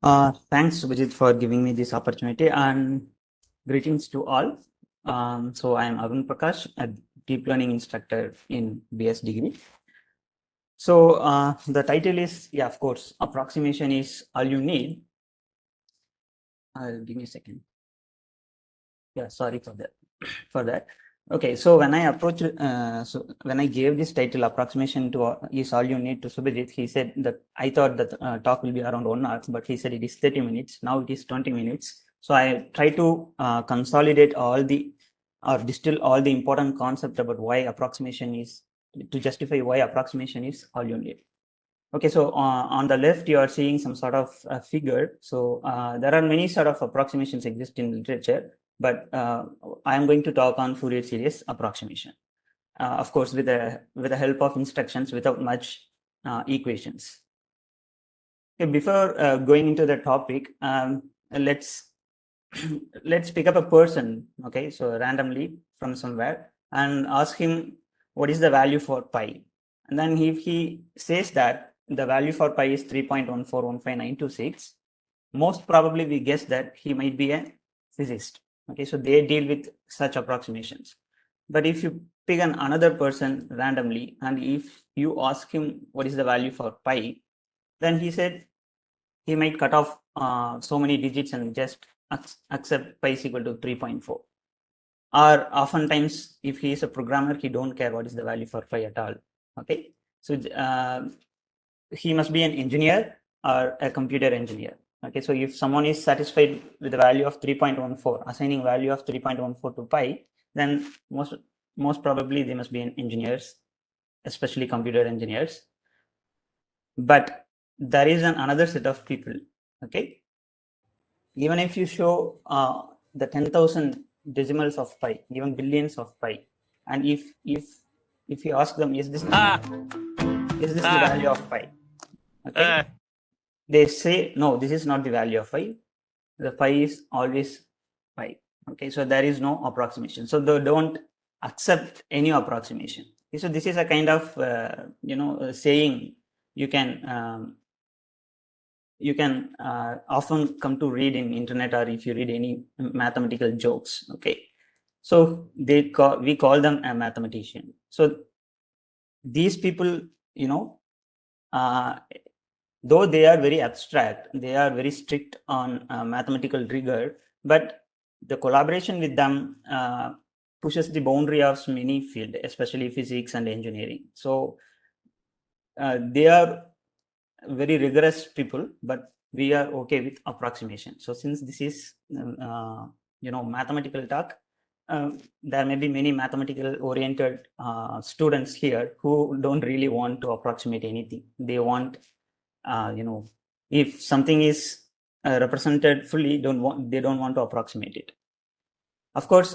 Thanks, Subhajit, for giving me this opportunity, and greetings to all. So I am Arun Prakash, a deep learning instructor in BS degree. So the title is, yeah, of course, approximation is all you need. Give me a second. Yeah, sorry for that. Okay, so when I gave this title, approximation to is all you need to Subhajit, he said that I thought that talk will be around 1 hour, but he said it is 30 minutes. Now it is 20 minutes. So I try to consolidate or distill all the important concept about why approximation is, to justify why approximation is all you need. Okay, so on the left, you are seeing some sort of figure. So there are many sort of approximations exist in literature, but I am going to talk on Fourier series approximation, of course, with the help of instructions without much equations. Okay, before going into the topic, let's let's pick up a person. Okay, so randomly from somewhere and ask him what is the value for pi, and then if he says that the value for pi is 3.1415926, most probably we guess that he might be a physicist. Okay, so they deal with such approximations. But if you pick another person randomly and if you ask him what is the value for pi, then he said he might cut off so many digits and just accept pi is equal to 3.4. Or oftentimes, if he is a programmer, he don't care what is the value for pi at all. Okay, so he must be an engineer or a computer engineer. Okay, so if someone is satisfied with the value of 3.14, assigning value of 3.14 to pi, then most probably they must be an engineers, especially computer engineers. But there is another set of people. Okay, even if you show the 10,000 decimals of pi, even billions of pi, and if you ask them, is this the value of pi? Okay, they say no, this is not the value of pi. The pi is always pi. Okay, so there is no approximation. So they don't accept any approximation. Okay, so this is a kind of saying you can often come to read in internet, or if you read any mathematical jokes. Okay, so we call them a mathematician. So these people, though they are very abstract, they are very strict on mathematical rigor, but the collaboration with them pushes the boundary of many fields, especially physics and engineering. So they are very rigorous people, but we are okay with approximation. So since this is mathematical talk, there may be many mathematical oriented students here who don't really want to approximate anything. They want if something is represented fully, they don't want to approximate it. Of course,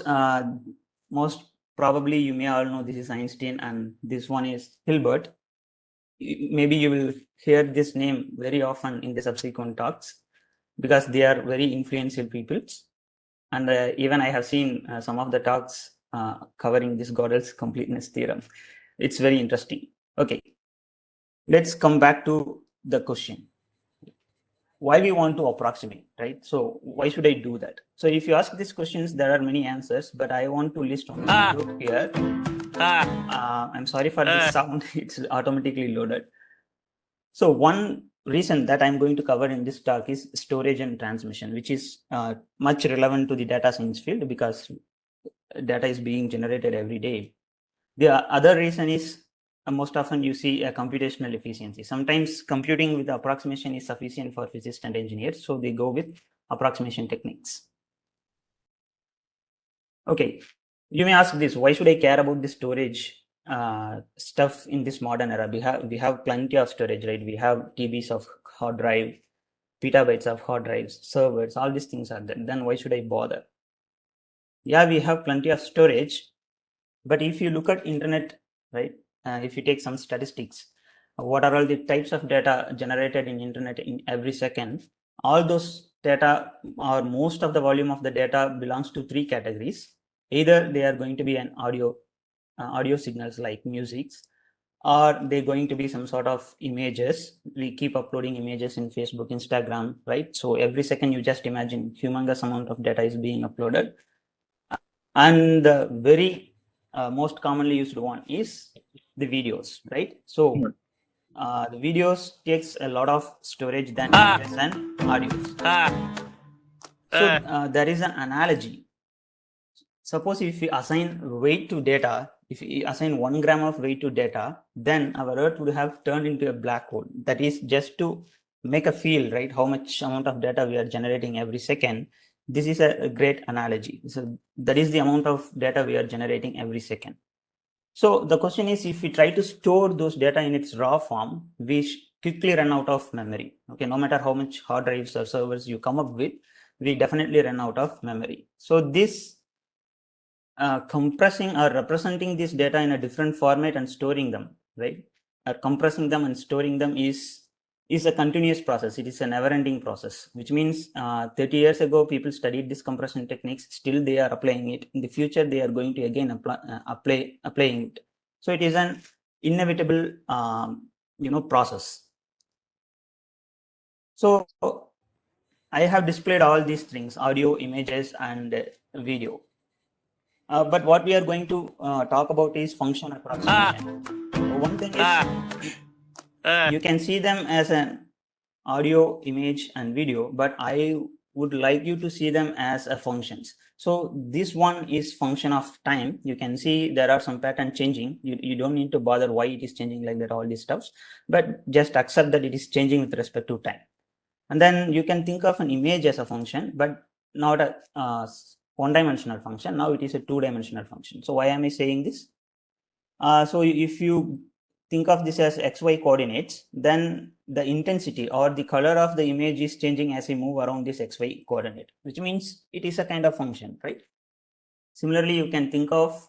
most probably you may all know this is Einstein and this one is Hilbert. Maybe you will hear this name very often in the subsequent talks because they are very influential people. And even I have seen some of the talks covering this Gödel's completeness theorem. It's very interesting. Okay, let's come back to the question. Why we want to approximate, right? So why should I do that? So if you ask these questions, there are many answers, but I want to list on the group here. I'm sorry for this sound, it's automatically loaded. So one reason that I'm going to cover in this talk is storage and transmission, which is much relevant to the data science field because data is being generated every day. The other reason is most often you see a computational efficiency. Sometimes computing with approximation is sufficient for physicists and engineers, so they go with approximation techniques. Okay, you may ask this, why should I care about the storage stuff in this modern era? We have plenty of storage, right? We have TBs of hard drive, petabytes of hard drives, servers, all these things are there. Then why should I bother? Yeah, we have plenty of storage, but if you look at internet, right? If you take some statistics, what are all the types of data generated in internet in every second? All those data, or most of the volume of the data, belongs to three categories. Either they are going to be an audio signals like music, Are they going to be some sort of images? We keep uploading images in Facebook, Instagram, right? So every second you just imagine humongous amount of data is being uploaded. And the very most commonly used one is the videos, right? So the videos takes a lot of storage than images and audios. So there is an analogy. Suppose if we assign weight to data, if we assign 1 gram of weight to data, then our Earth would have turned into a black hole. That is just to make a feel, right? How much amount of data we are generating every second. This is a great analogy. So that is the amount of data we are generating every second. So the question is, if we try to store those data in its raw form, we quickly run out of memory. Okay, no matter how much hard drives or servers you come up with, we definitely run out of memory. So this compressing or representing this data in a different format and storing them, right? Or compressing them and storing them is a continuous process. It is a never-ending process, which means 30 years ago people studied this compression techniques. Still, they are applying it. In the future, they are going to again applying it. So it is an inevitable, process. So I have displayed all these things: audio, images, and video. But what we are going to talk about is function approximation. One thing is you can see them as an audio, image, and video, but I would like you to see them as a functions. So this one is function of time. You can see there are some pattern changing. You don't need to bother why it is changing like that, all these stuffs, but just accept that it is changing with respect to time. And then you can think of an image as a function, but not a one-dimensional function. Now it is a two-dimensional function. So why am I saying this? So if you think of this as xy coordinates, then the intensity or the color of the image is changing as we move around this xy coordinate, which means it is a kind of function, right? Similarly, you can think of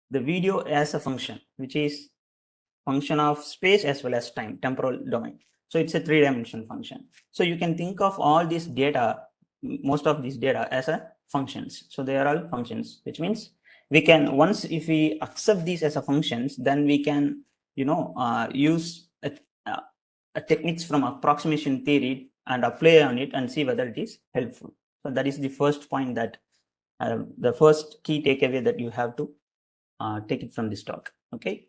the video as a function, which is function of space as well as time, temporal domain. So it's a three-dimensional function. So you can think of all this data, most of these data, as a functions. So they are all functions, which means we can, once if we accept these as a functions, then we can, use a techniques from approximation theory and apply on it and see whether it is helpful. So that is the first point, that the first key takeaway that you have to take it from this talk. Okay.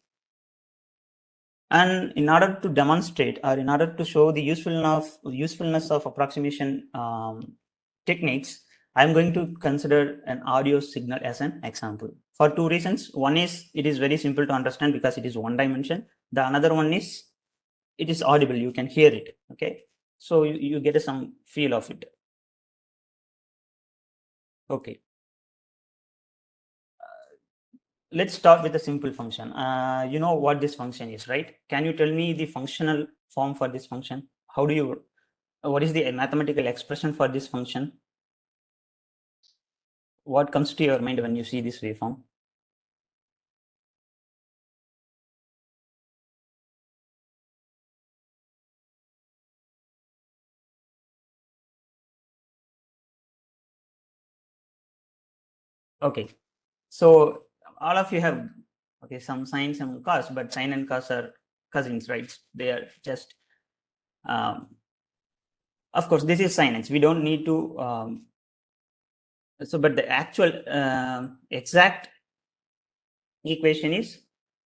And in order to demonstrate, or in order to show the usefulness of approximation techniques, I'm going to consider an audio signal as an example for two reasons. One is it is very simple to understand because it is one dimension. The another one is it is audible. You can hear it. Okay, so you get some feel of it. Okay. Let's start with a simple function. You know what this function is, right? Can you tell me the functional form for this function? How do you, what is the mathematical expression for this function? What comes to your mind when you see this waveform? Okay, so all of you have, okay, some sine, some cos, but sine and cos are cousins, right? They are just, of course, this is sin x. We don't need to, so, but the actual exact equation is,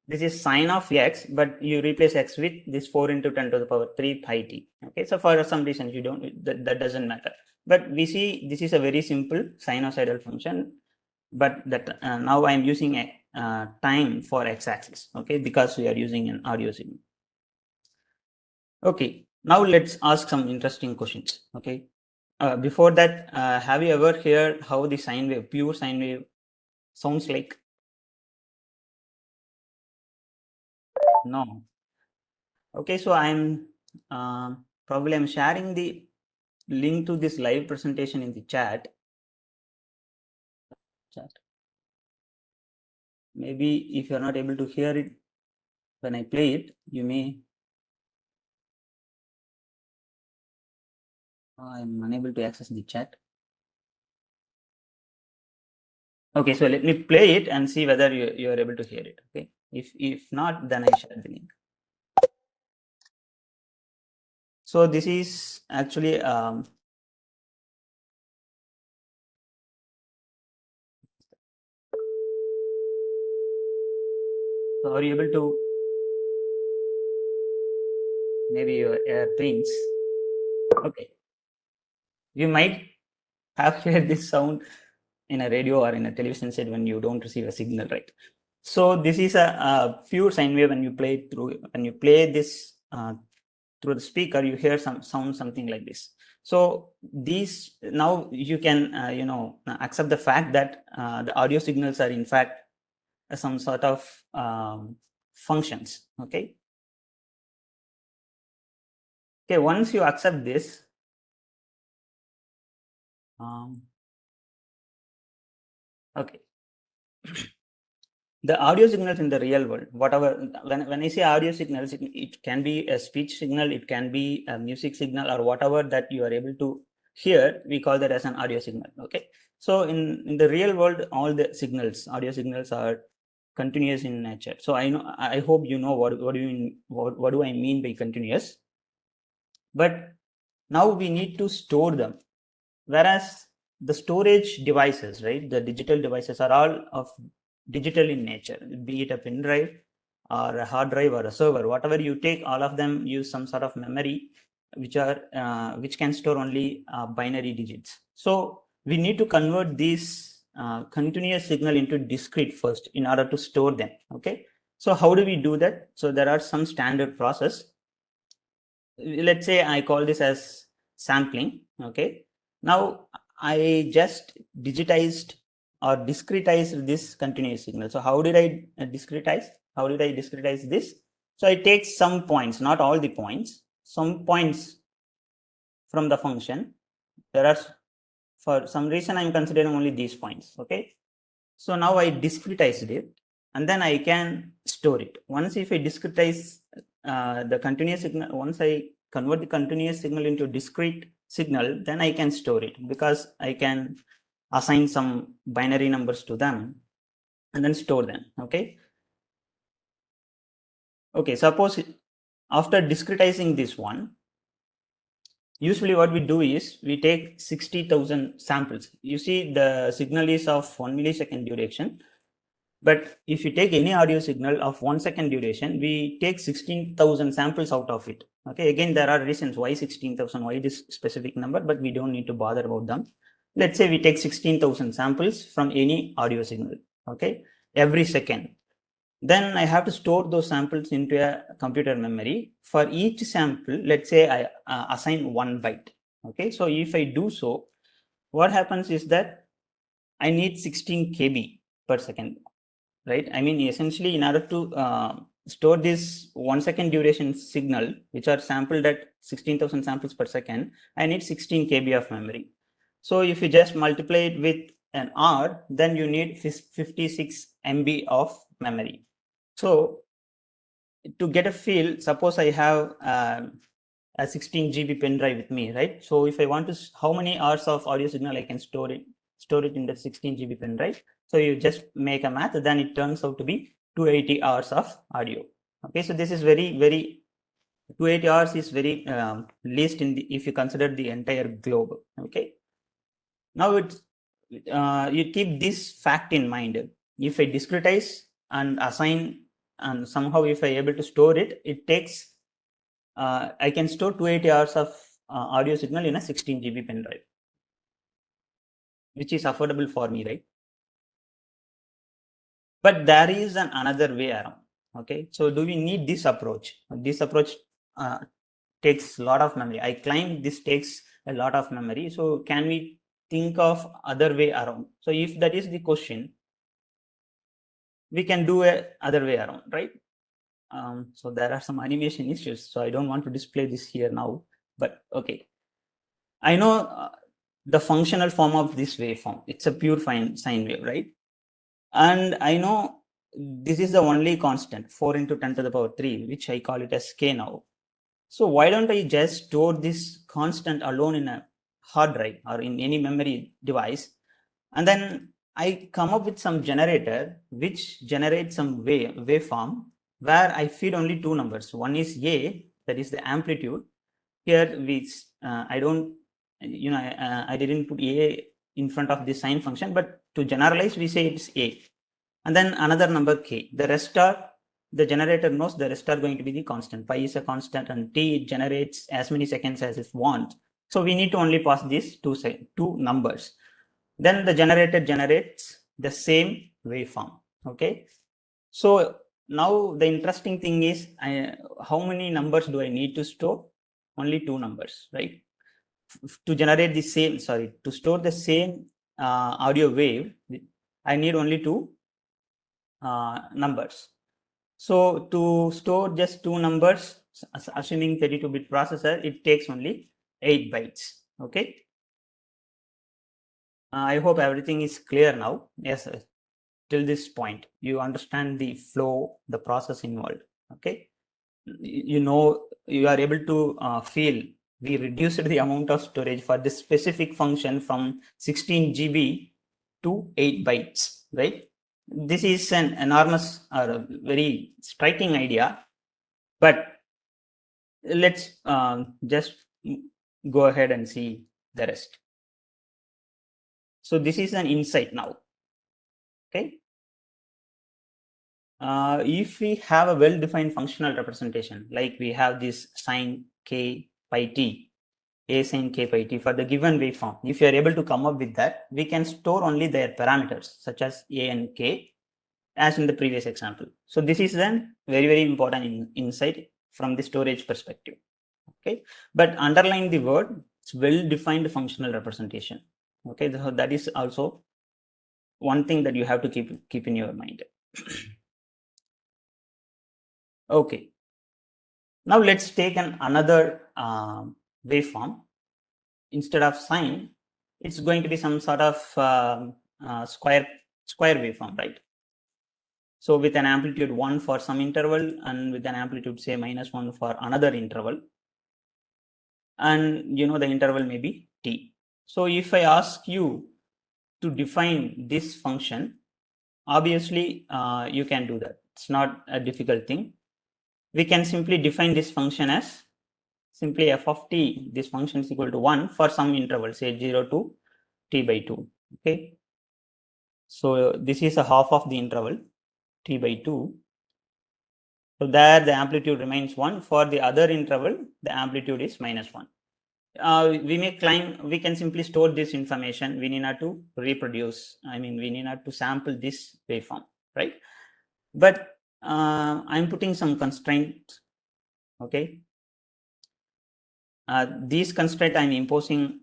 this is sine of x, but you replace x with this 4 into 10 to the power 3 pi t. Okay, so for some reason you don't, that doesn't matter. But we see this is a very simple sinusoidal function, but that now I'm using a time for x-axis. Okay, because we are using an audio signal. Okay, now let's ask some interesting questions. Okay, before that, have you ever heard how the sine wave, pure sine wave, sounds like? No. Okay, so I'm sharing the link to this live presentation in the chat. Maybe if you're not able to hear it when I play it, you may. I'm unable to access the chat. Okay, so let me play it and see whether you are able to hear it. Okay. If not, then I share the link. So this is actually so are you able to maybe your airplanes? Okay, you might have heard this sound in a radio or in a television set when you don't receive a signal, right? So this is a pure sine wave. When you play this through the speaker, you hear some sound something like this. So these now you can accept the fact that the audio signals are in fact some sort of functions. Okay. Once you accept this, okay. The audio signals in the real world, whatever, when I say audio signals, it can be a speech signal, it can be a music signal, or whatever that you are able to hear, we call that as an audio signal. Okay. So in the real world, all the signals, audio signals, are continuous in nature. So I hope you know what do you mean, what do I mean by continuous. But now we need to store them. Whereas the storage devices, right, the digital devices are all of digital in nature, be it a pen drive or a hard drive or a server, whatever you take, all of them use some sort of memory, which can store only binary digits. So we need to convert these continuous signal into discrete first in order to store them. Okay. So how do we do that? So there are some standard process. Let's say I call this as sampling. Okay. Now I just digitized or discretized this continuous signal. So how did I discretize? How did I discretize this? So I take some points, not all the points, some points from the function. There are, for some reason, I'm considering only these points. Okay. So now I discretized it, and then I can store it. Once if I discretize the continuous signal, once I convert the continuous signal into discrete signal, then I can store it, because I can assign some binary numbers to them and then store them. Okay. Okay. Suppose after discretizing this one, usually what we do is we take 60,000 samples. You see the signal is of 1 millisecond duration. But if you take any audio signal of 1 second duration, we take 16,000 samples out of it. Okay. Again, there are reasons why 16,000, why this specific number, but we don't need to bother about them. Let's say we take 16,000 samples from any audio signal. Okay. Every second. Then I have to store those samples into a computer memory. For each sample, let's say I assign 1 byte. Okay. So if I do so, what happens is that I need 16 KB per second. Right. I mean, essentially, in order to store this 1 second duration signal, which are sampled at 16,000 samples per second, I need 16 KB of memory. So if you just multiply it with an R, then you need 56 MB of memory. So to get a feel, suppose I have a 16 GB pen drive with me, right? So if I want to, how many hours of audio signal I can store it in the 16 GB pen drive. So you just make a math, then it turns out to be 280 hours of audio. Okay, so this is very 280 hours is very least in the, if you consider the entire globe. Okay, now it's you keep this fact in mind. If I discretize and assign, and somehow if I able to store it, it takes I can store 280 hours of audio signal in a 16 GB pen drive, which is affordable for me, right? But there is another way around. Okay, so do we need this approach? This approach takes a lot of memory. I claim this takes a lot of memory. So can we think of other way around? So if that is the question, we can do a other way around, right? So there are some animation issues, so I don't want to display this here now, but okay. I know the functional form of this waveform. It's a pure sine wave, right? And I know this is the only constant, 4 into 10 to the power 3, which I call it as k now. So why don't I just store this constant alone in a hard drive or in any memory device, and then I come up with some generator which generates some waveform where I feed only two numbers. One is A, that is the amplitude. Here I don't, I didn't put A in front of this sine function, but to generalize, we say it's A. And then another number K. The rest are, the generator knows the rest are going to be the constant. Pi is a constant and T generates as many seconds as it wants. So we need to only pass these two numbers. Then the generator generates the same waveform. Okay. So now the interesting thing is, how many numbers do I need to store? Only two numbers, right? To generate the same, to store the same audio wave, I need only two numbers. So to store just two numbers, assuming 32-bit processor, it takes only 8 bytes. Okay. I hope everything is clear now. Yes, till this point, you understand the flow, the process involved. Okay. You are able to feel we reduced the amount of storage for this specific function from 16 GB to 8 bytes, right? This is an enormous or very striking idea, but let's just go ahead and see the rest. So this is an insight now. Okay. If we have a well-defined functional representation, like we have this sine k pi t, a sine k pi t for the given waveform, if you are able to come up with that, we can store only their parameters such as a and k as in the previous example. So this is then very, very important insight from the storage perspective. Okay, but underline the word, it's well-defined functional representation. Okay, so that is also one thing that you have to keep in your mind. Okay, now let's take another waveform. Instead of sine, it's going to be some sort of square waveform, right? So with an amplitude 1 for some interval and with an amplitude say -1 for another interval, and the interval may be t. So if I ask you to define this function, obviously you can do that. It's not a difficult thing. We can simply define this function as simply f of t. This function is equal to 1 for some interval, say 0 to t by 2. Okay. So this is a half of the interval t by 2. So there the amplitude remains 1. For the other interval, the amplitude is -1. We can simply store this information. We need not to reproduce. We need not to sample this waveform, right? But I'm putting some constraints. Okay. These constraints I'm imposing.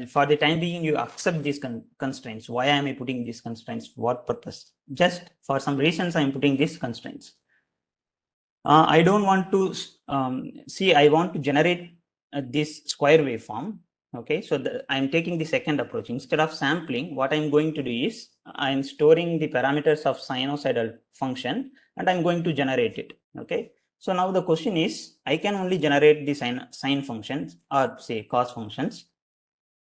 For the time being, you accept these constraints. Why am I putting these constraints? What purpose? Just for some reasons, I'm putting these constraints. I don't want to I want to generate this square waveform. Okay, so I'm taking the second approach. Instead of sampling, what I'm going to do is I'm storing the parameters of sinusoidal function and I'm going to generate it. Okay, so now the question is, I can only generate the sine functions or say cos functions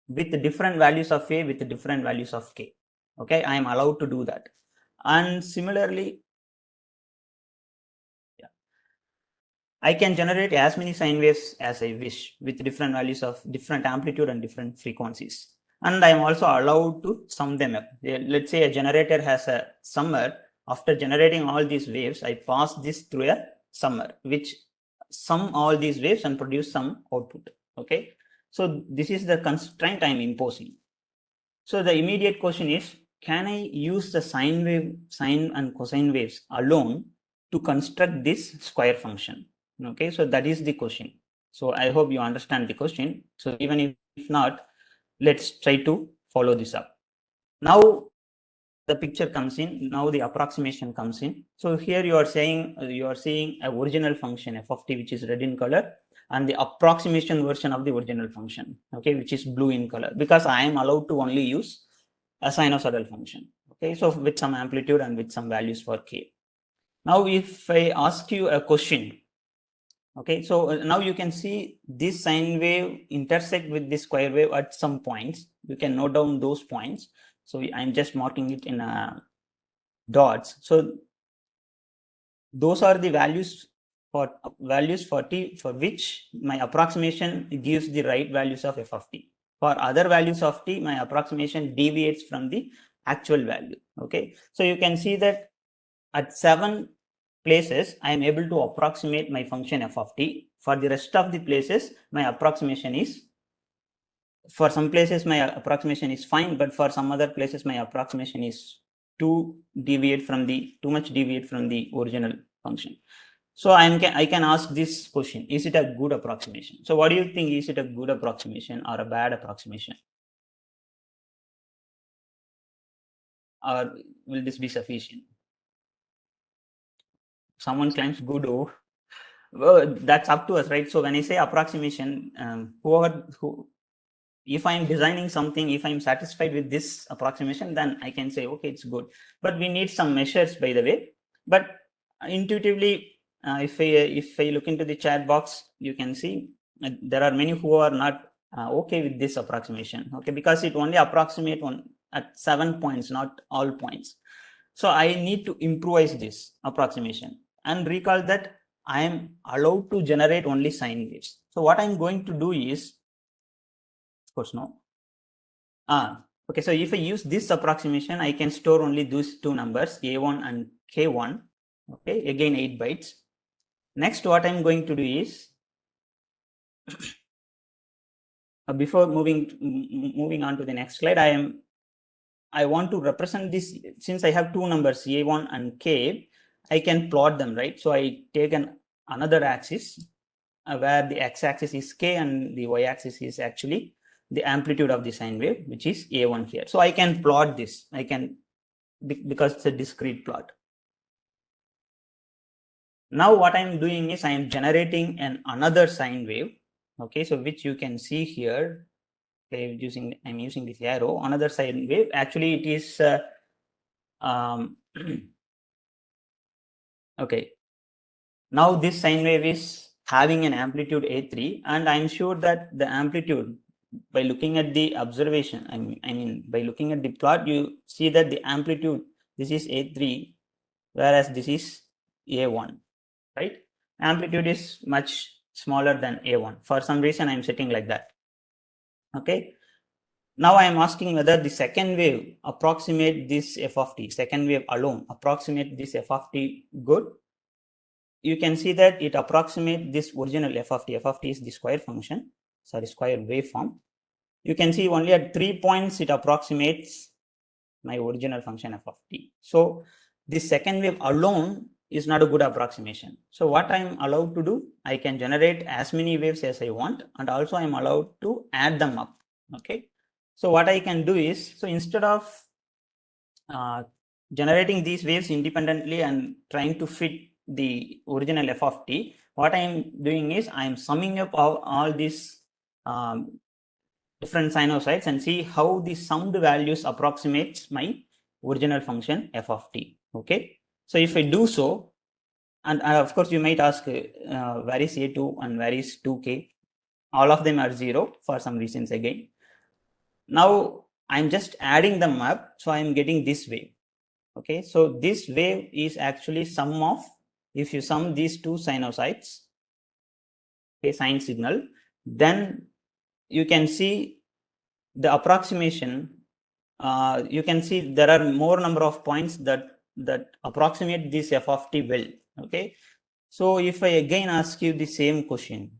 with different values of a with different values of k. Okay, I am allowed to do that. And similarly, I can generate as many sine waves as I wish with different values of different amplitude and different frequencies. And I am also allowed to sum them up. Let's say a generator has a summer. After generating all these waves, I pass this through a summer, which sum all these waves and produce some output. Okay. So this is the constraint I am imposing. So the immediate question is, can I use the sine and cosine waves alone to construct this square function? Okay, so that is the question. So I hope you understand the question. So even if not, let's try to follow this up. Now the picture comes in. Now the approximation comes in. So here you are seeing a original function f of t, which is red in color, and the approximation version of the original function, okay, which is blue in color, because I am allowed to only use a sinusoidal function. Okay, so with some amplitude and with some values for k. Now if I ask you a question, okay, so now you can see this sine wave intersect with this square wave at some points. You can note down those points. So I'm just marking it in dots. So those are the values for t for which my approximation gives the right values of f of t. For other values of t, my approximation deviates from the actual value. Okay, so you can see that at 7 places I am able to approximate my function f of t. For the rest of the places, my approximation is, for some places my approximation is fine, but for some other places my approximation is too much deviate from the original function. So I can ask this question: is it a good approximation? So what do you think? Is it a good approximation or a bad approximation? Or will this be sufficient? Someone claims good. Oh, well, that's up to us, right? So when I say approximation, who if I'm designing something, if I'm satisfied with this approximation, then I can say, okay, it's good. But we need some measures, by the way. But intuitively, if I look into the chat box, you can see there are many who are not okay with this approximation. Okay, because it only approximate one at 7 points, not all points. So I need to improvise this approximation and recall that I am allowed to generate only sine waves. So what I'm going to do is, of course, no. Okay, so if I use this approximation, I can store only these two numbers, A1 and K1. Okay, again 8 bytes. Next, what I'm going to do is, before moving on to the next slide, I want to represent this. Since I have two numbers, A1 and K, I can plot them, right? So I take another axis where the x-axis is K and the y-axis is actually the amplitude of the sine wave, which is A1 here. So I can plot this. I can, because it's a discrete plot. Now what I'm doing is I am generating another sine wave. Okay, so which you can see here. Okay, I'm using this arrow. Another sine wave. Actually, it is okay. Now this sine wave is having an amplitude A3, and I'm sure that the amplitude, by looking at the observation, I mean by looking at the plot, you see that the amplitude, this is A3, whereas this is A1, right? Amplitude is much smaller than A1. For some reason, I'm setting like that. Okay. Now I am asking whether the second wave approximate this f of t, second wave alone approximate this f of t good. You can see that it approximates this original f of t. F of t is the square function, sorry, square waveform. You can see only at 3 points it approximates my original function f of t. So this second wave alone is not a good approximation. So what I'm allowed to do, I can generate as many waves as I want, and also I'm allowed to add them up. Okay. So what I can do is, so instead of generating these waves independently and trying to fit the original f of t, what I am doing is I am summing up all these different sinusoids and see how the summed values approximates my original function f of t. Okay, so if I do so, and of course you might ask where is A2 and where is 2k? All of them are 0 for some reasons again. Now I'm just adding them up, so I'm getting this wave. Okay, so this wave is actually sum of, if you sum these two sinusoids, okay, sine signal, then you can see the approximation. You can see there are more number of points that approximate this f of t well. Okay, so if I again ask you the same question,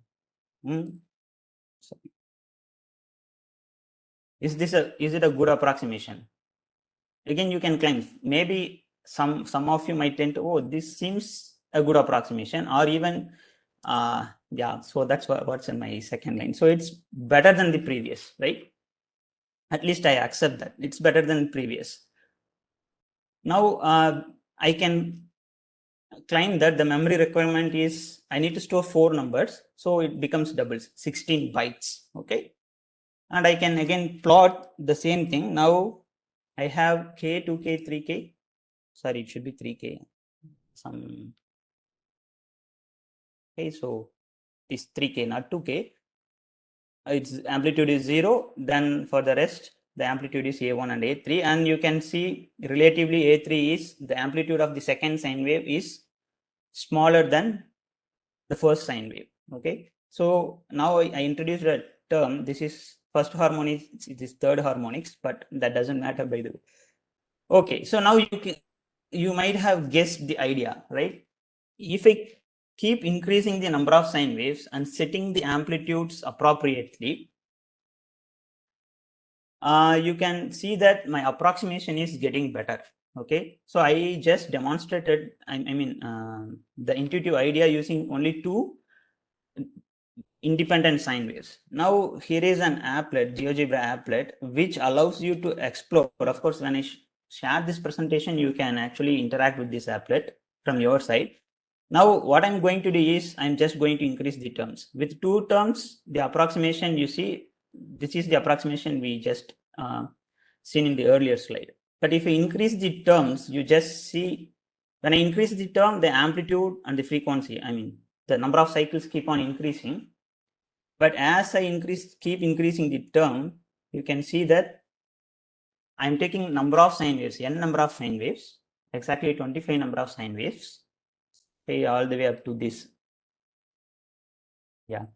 is it a good approximation? Again, you can claim, maybe some of you might tend to, oh, this seems a good approximation, or even yeah, so that's what's in my second line. So it's better than the previous, right? At least I accept that it's better than previous. Now I can claim that the memory requirement is, I need to store 4 numbers, so it becomes doubles, 16 bytes. Okay, and I can again plot the same thing. Now I have k, 2k, 3k. Sorry, it should be 3k. Some, okay, so it's 3k, not 2k. Its amplitude is 0. Then for the rest, the amplitude is A1 and A3, and you can see relatively A3 is the amplitude of the second sine wave is smaller than the first sine wave. Okay, so now I introduced a term. This is first harmonics, this third harmonics, but that doesn't matter by the way. Okay, so now you might have guessed the idea, right? If I keep increasing the number of sine waves and setting the amplitudes appropriately, you can see that my approximation is getting better. Okay, so I just demonstrated, I mean, the intuitive idea using only two independent sine waves. Now here is an applet, GeoGebra applet, which allows you to explore. Of course, when I share this presentation, you can actually interact with this applet from your side. Now what I'm going to do is I'm just going to increase the terms. With two terms, the approximation, you see, this is the approximation we just seen in the earlier slide. But if you increase the terms, you just see, when I increase the term, the amplitude and the frequency, I mean, the number of cycles keep on increasing. But as I keep increasing the term, you can see that I'm taking number of sine waves, n number of sine waves, exactly 25 number of sine waves, okay, all the way up to this. Yeah,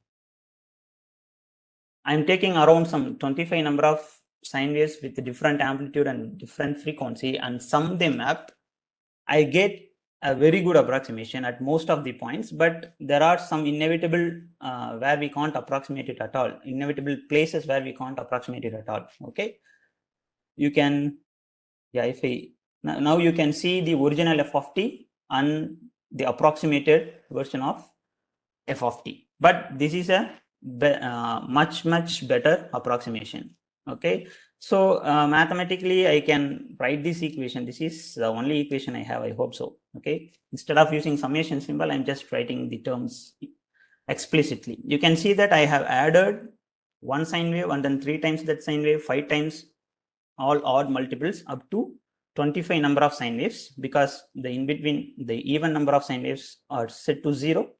I'm taking around some 25 number of sine waves with different amplitude and different frequency and sum them up. I get a very good approximation at most of the points, but there are some inevitable where we can't approximate it at all, inevitable places where we can't approximate it at all. Okay, you can, yeah, if I now you can see the original f of t and the approximated version of f of t, but this is a much better approximation. Okay, so mathematically I can write this equation. This is the only equation I have, I hope so. Okay, instead of using summation symbol, I'm just writing the terms explicitly. You can see that I have added one sine wave and then 3 times that sine wave, 5 times all odd multiples up to 25 number of sine waves, because the in between the even number of sine waves are set to 0,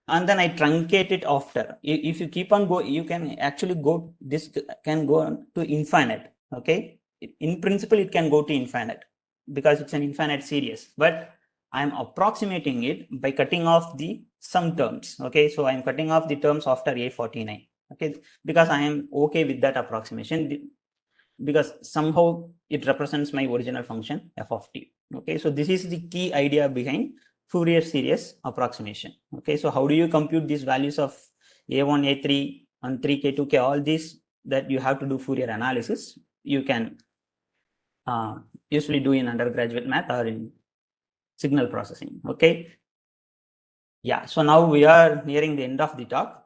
and then I truncate it after. If you keep on go, you can actually go, this can go to infinite. Okay, in principle it can go to infinite because it's an infinite series, but I'm approximating it by cutting off the some terms. Okay, so I'm cutting off the terms after A49. Okay, because I am okay with that approximation, because somehow it represents my original function f of t. Okay, so this is the key idea behind Fourier series approximation. Okay, so how do you compute these values of a1, a3 and 3k, 2k, all these that you have to do Fourier analysis, you can usually do in undergraduate math or in signal processing. Okay, yeah, so now we are nearing the end of the talk,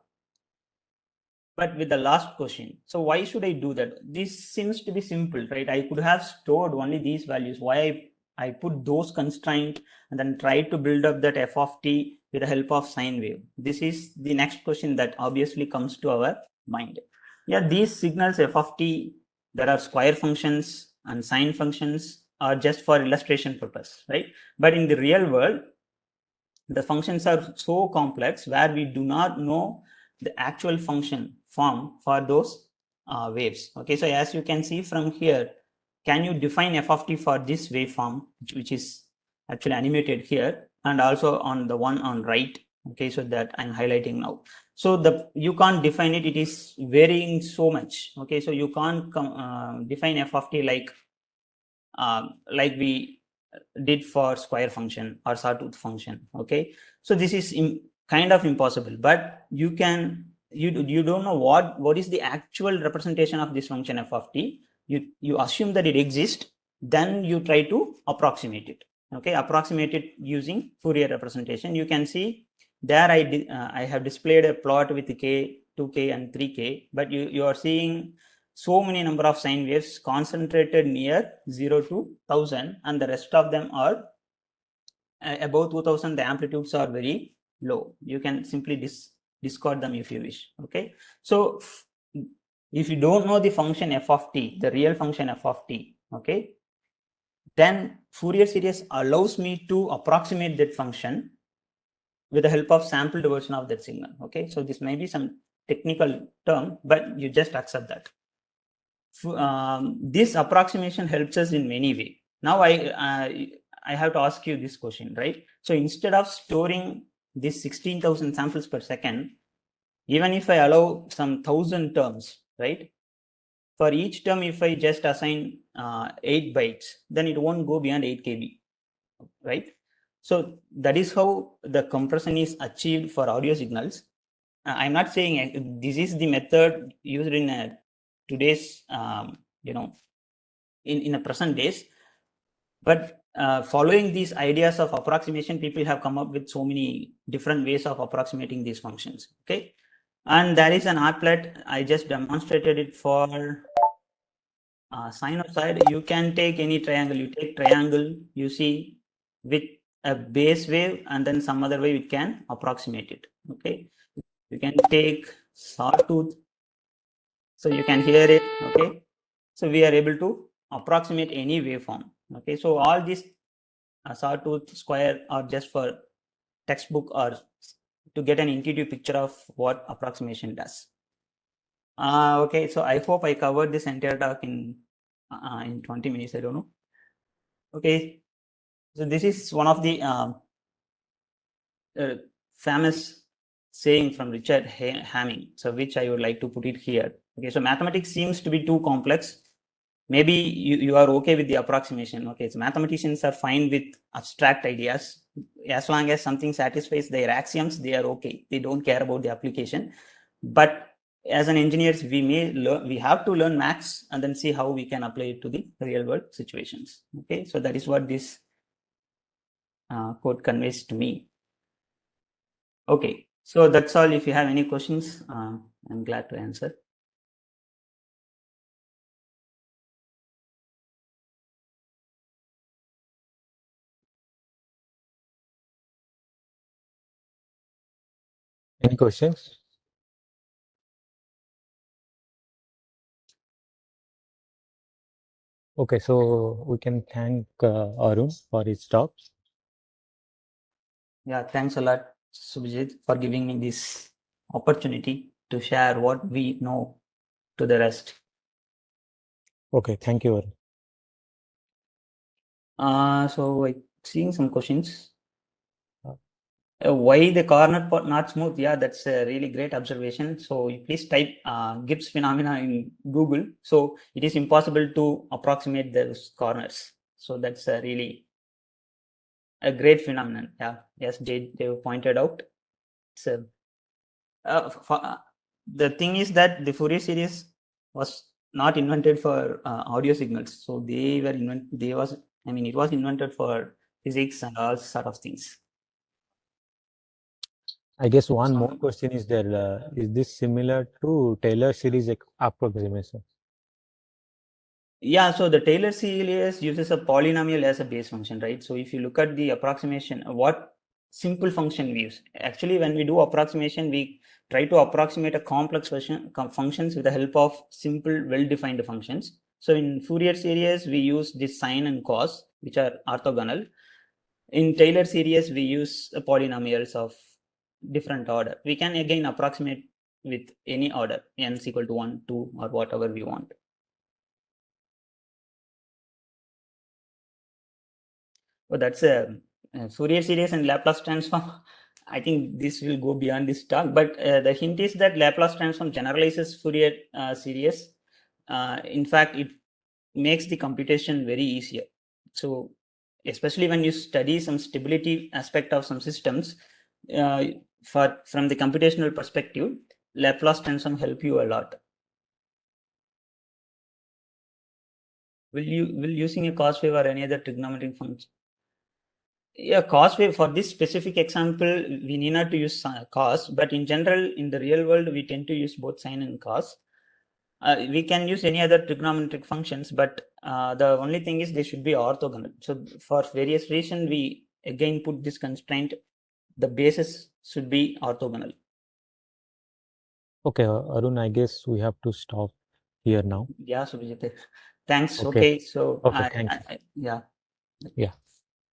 but with the last question. So why should I do that? This seems to be simple, right? I could have stored only these values. Why I put those constraints and then try to build up that f of t with the help of sine wave? This is the next question that obviously comes to our mind. Yeah, these signals f of t, there are square functions and sine functions are just for illustration purpose, right? But in the real world, the functions are so complex where we do not know the actual function form for those waves. Okay, so as you can see from here, can you define f of t for this waveform, which is actually animated here, and also on the one on right? Okay, so that I'm highlighting now. So you can't define it, it is varying so much. Okay, so you can't define f of t like we did for square function or sawtooth function. Okay, so this is kind of impossible, but you can, you don't know what is the actual representation of this function f of t. You assume that it exists, then you try to approximate it. Okay, approximate it using Fourier representation. You can see there I have displayed a plot with k, 2k and 3k, but you are seeing so many number of sine waves concentrated near 0 to 1000, and the rest of them are above 2000. The amplitudes are very low. You can simply discard them if you wish. Okay, so if you don't know the function f of t, the real function f of t, okay, then Fourier series allows me to approximate that function with the help of sampled version of that signal. Okay, so this may be some technical term, but you just accept that. this approximation helps us in many ways. Now I have to ask you this question, right? So instead of storing this 16,000 samples per second, even if I allow some 1,000 terms, right? For each term, if I just assign 8 bytes, then it won't go beyond 8 KB, right? So that is how the compression is achieved for audio signals. I'm not saying this is the method used in today's, in the present days, but following these ideas of approximation, people have come up with so many different ways of approximating these functions. Okay, and there is an applet. I just demonstrated it for sinusoid. You can take any triangle. You take triangle, you see with a base wave, and then some other way we can approximate it. Okay, you can take sawtooth, so you can hear it. Okay, so we are able to approximate any waveform. Okay, so all these sawtooth, square are just for textbook or to get an intuitive picture of what approximation does. Okay, so I hope I covered this entire talk in 20 minutes. I don't know. Okay, so this is one of the famous saying from Richard Hamming, so which I would like to put it here. Okay, so mathematics seems to be too complex. Maybe you are okay with the approximation. Okay, so mathematicians are fine with abstract ideas. As long as something satisfies their axioms, they are okay. They don't care about the application. But as an engineers, we have to learn maths and then see how we can apply it to the real world situations. Okay, so that is what this quote conveys to me. Okay, so that's all. If you have any questions, I'm glad to answer. Any questions? Okay, so we can thank Arun for his talk. Yeah, thanks a lot, Subhajit, for giving me this opportunity to share what we know to the rest. Okay, thank you, Arun. So I seeing some questions. Why the corner part not smooth? Yeah, that's a really great observation. So you please type Gibbs phenomena in Google. So it is impossible to approximate those corners. So that's a really a great phenomenon. Yeah, yes, they pointed out. So the thing is that the Fourier series was not invented for audio signals. So they were it was invented for physics and all sort of things. I guess one more question is there. Is this similar to Taylor series approximation? Yeah, so the Taylor series uses a polynomial as a base function, right? So if you look at the approximation, what simple function we use? Actually, when we do approximation, we try to approximate a complex functions with the help of simple, well-defined functions. So in Fourier series, we use this sine and cos, which are orthogonal. In Taylor series, we use polynomials of different order. We can again approximate with any order, n is equal to 1, 2, or whatever we want. Oh, that's a Fourier series and Laplace transform. I think this will go beyond this talk, but the hint is that Laplace transform generalizes Fourier series. In fact, it makes the computation very easier. So, especially when you study some stability aspect of some systems, from the computational perspective, Laplace transform help you a lot. Will using a cos wave or any other trigonometric function? Yeah, cos wave for this specific example, we need not to use cos, but in general, in the real world, we tend to use both sine and cos. We can use any other trigonometric functions, but the only thing is they should be orthogonal. So for various reasons, we again put this constraint, the basis should be orthogonal. Okay, Arun, I guess we have to stop here now. Yeah, Subhajit. Thanks. Okay. Okay, so Okay, thank you. yeah. Yeah.